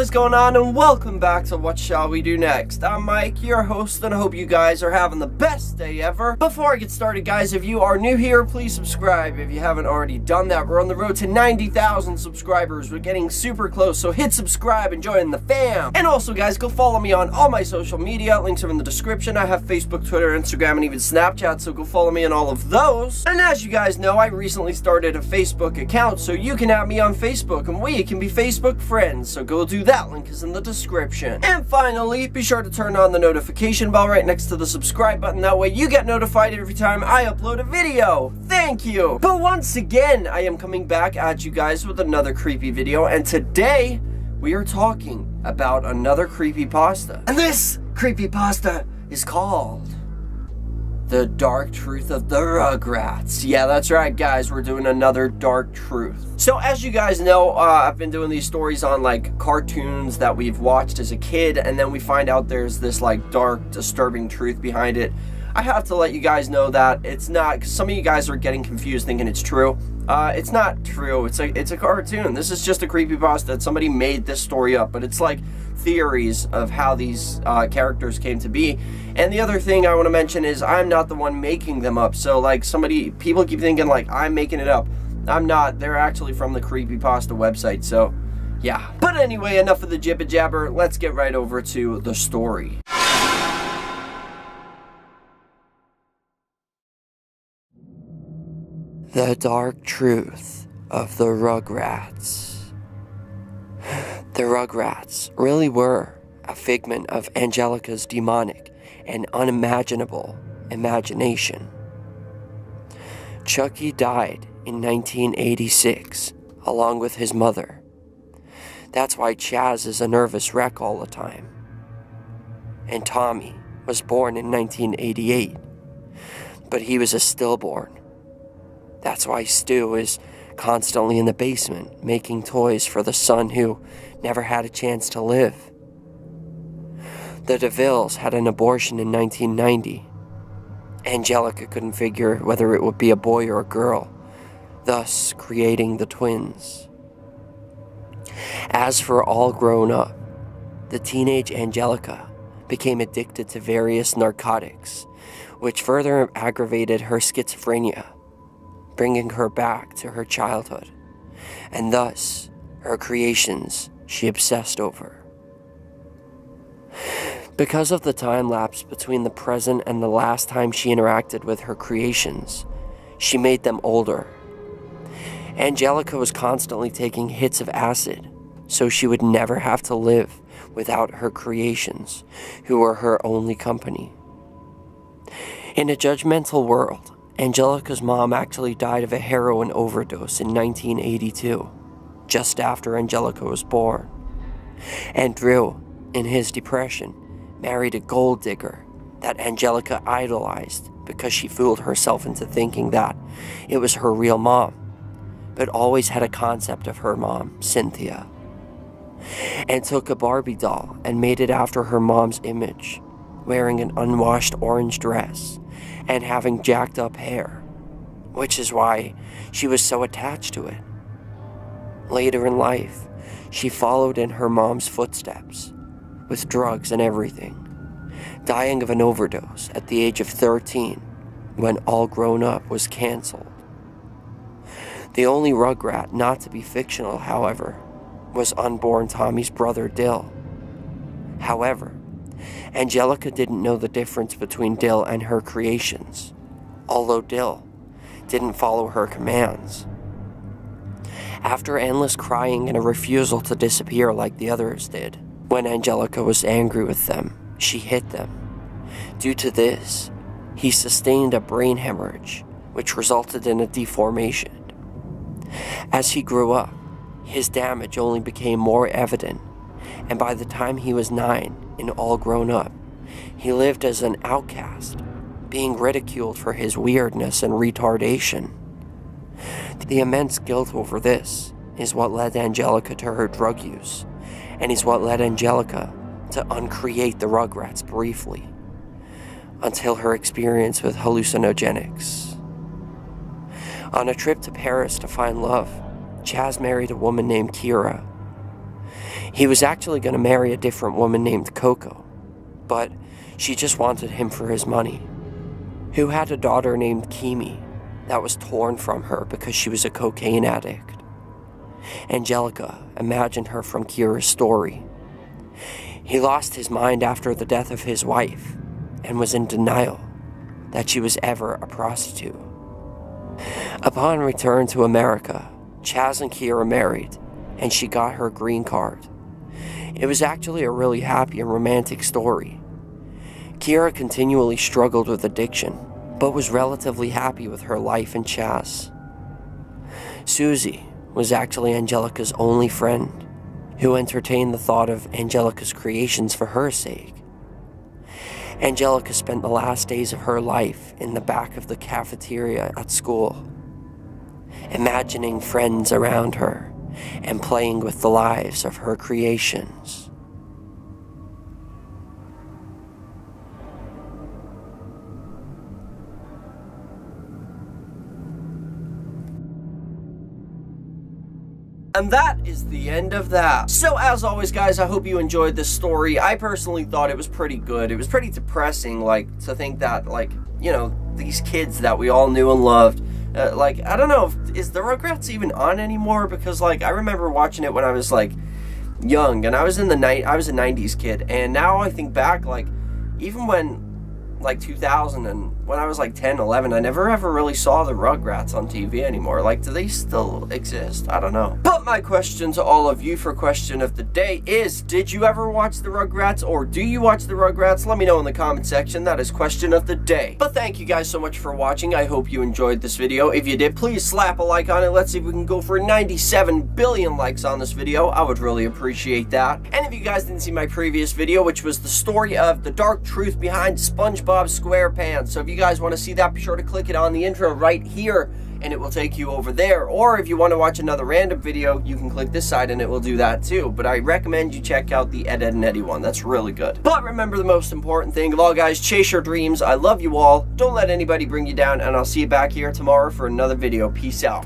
is going on, and welcome back to What Shall We Do Next. I'm Mike, your host, and I hope you guys are having the best day ever. Before I get started, guys, if you are new here, please subscribe if you haven't already done that. We're on the road to 90,000 subscribers. We're getting super close, so hit subscribe and join the fam. And also, guys, go follow me on all my social media. Links are in the description. I have Facebook, Twitter, Instagram, and even Snapchat, so go follow me on all of those. And as you guys know, I recently started a Facebook account, so you can add me on Facebook, and we can be Facebook friends, so go do that. Link is in the description. And finally, be sure to turn on the notification bell right next to the subscribe button. That way you get notified every time I upload a video. Thank you. But once again, I am coming back at you guys with another creepy video, and today we are talking about another creepypasta. And this creepypasta is called The Dark Truth of the Rugrats. Yeah, that's right, guys. We're doing another dark truth. So, as you guys know, I've been doing these stories on, like, cartoons that we've watched as a kid, and then we find out there's this, like, dark, disturbing truth behind it. I have to let you guys know that it's not, because some of you guys are getting confused thinking it's true. It's not true. It's a cartoon. This is just a creepypasta. Somebody made this story up, but it's like theories of how these characters came to be. And the other thing I want to mention is I'm not the one making them up. So, like, people keep thinking, like, I'm making it up. I'm not. They're actually from the creepypasta website, so yeah. But anyway, enough of the jibber jabber. Let's get right over to the story. The Dark Truth of the Rugrats. The Rugrats really were a figment of Angelica's demonic and unimaginable imagination. Chucky died in 1986, along with his mother. That's why Chaz is a nervous wreck all the time. And Tommy was born in 1988, but he was a stillborn. That's why Stu is constantly in the basement, making toys for the son who never had a chance to live. The DeVilles had an abortion in 1990. Angelica couldn't figure whether it would be a boy or a girl, thus creating the twins. As for All Grown Up, the teenage Angelica became addicted to various narcotics, which further aggravated her schizophrenia, bringing her back to her childhood, and thus her creations she obsessed over. Because of the time lapse between the present and the last time she interacted with her creations, she made them older. Angelica was constantly taking hits of acid, so she would never have to live without her creations, who were her only company. In a judgmental world, Angelica's mom actually died of a heroin overdose in 1982, just after Angelica was born. And Drew, in his depression, married a gold digger that Angelica idolized because she fooled herself into thinking that it was her real mom, but always had a concept of her mom, Cynthia, and took a Barbie doll and made it after her mom's image, wearing an unwashed orange dress and having jacked up hair, which is why she was so attached to it. Later in life, she followed in her mom's footsteps, with drugs and everything, dying of an overdose at the age of 13 when All Grown Up was cancelled. The only Rugrat not to be fictional, however, was unborn Tommy's brother Dill. However, Angelica didn't know the difference between Dill and her creations, although Dill didn't follow her commands. After endless crying and a refusal to disappear like the others did, when Angelica was angry with them, she hit them. Due to this, he sustained a brain hemorrhage, which resulted in a deformation. As he grew up, his damage only became more evident, and by the time he was 9 and All Grown Up, he lived as an outcast, being ridiculed for his weirdness and retardation. The immense guilt over this is what led Angelica to her drug use, and is what led Angelica to uncreate the Rugrats briefly, until her experience with hallucinogenics. On a trip to Paris to find love, Chaz married a woman named Kira. He was actually going to marry a different woman named Coco, but she just wanted him for his money, who had a daughter named Kimi that was torn from her because she was a cocaine addict. Angelica imagined her from Kira's story. He lost his mind after the death of his wife and was in denial that she was ever a prostitute. Upon return to America, Chaz and Kira married, and she got her green card. It was actually a really happy and romantic story. Kira continually struggled with addiction, but was relatively happy with her life and Chaz. Susie was actually Angelica's only friend, who entertained the thought of Angelica's creations for her sake. Angelica spent the last days of her life in the back of the cafeteria at school, imagining friends around her and playing with the lives of her creations. And that is the end of that. So as always, guys, I hope you enjoyed this story. I personally thought it was pretty good. It was pretty depressing, like, to think that, like, you know, these kids that we all knew and loved, like, I don't know, is the Rugrats even on anymore? Because, like, I remember watching it when I was, like, young, and I was a 90s kid, and now I think back, like, even when, like, 2000 and when I was like 10, 11, I never ever really saw the Rugrats on TV anymore. Like, do they still exist? I don't know. But my question to all of you for question of the day is, did you ever watch the Rugrats, or do you watch the Rugrats? Let me know in the comment section. That is question of the day. But thank you guys so much for watching. I hope you enjoyed this video. If you did, please slap a like on it. Let's see if we can go for 97 billion likes on this video. I would really appreciate that. And if you guys didn't see my previous video, which was the story of the dark truth behind SpongeBob SquarePants, so if you guys want to see that, be sure to click it on the intro right here and it will take you over there. Or if you want to watch another random video, you can click this side and it will do that too. But I recommend you check out the Ed, Edd and Eddy one. That's really good. But remember the most important thing of all, guys, chase your dreams. I love you all. Don't let anybody bring you down, and I'll see you back here tomorrow for another video. Peace out.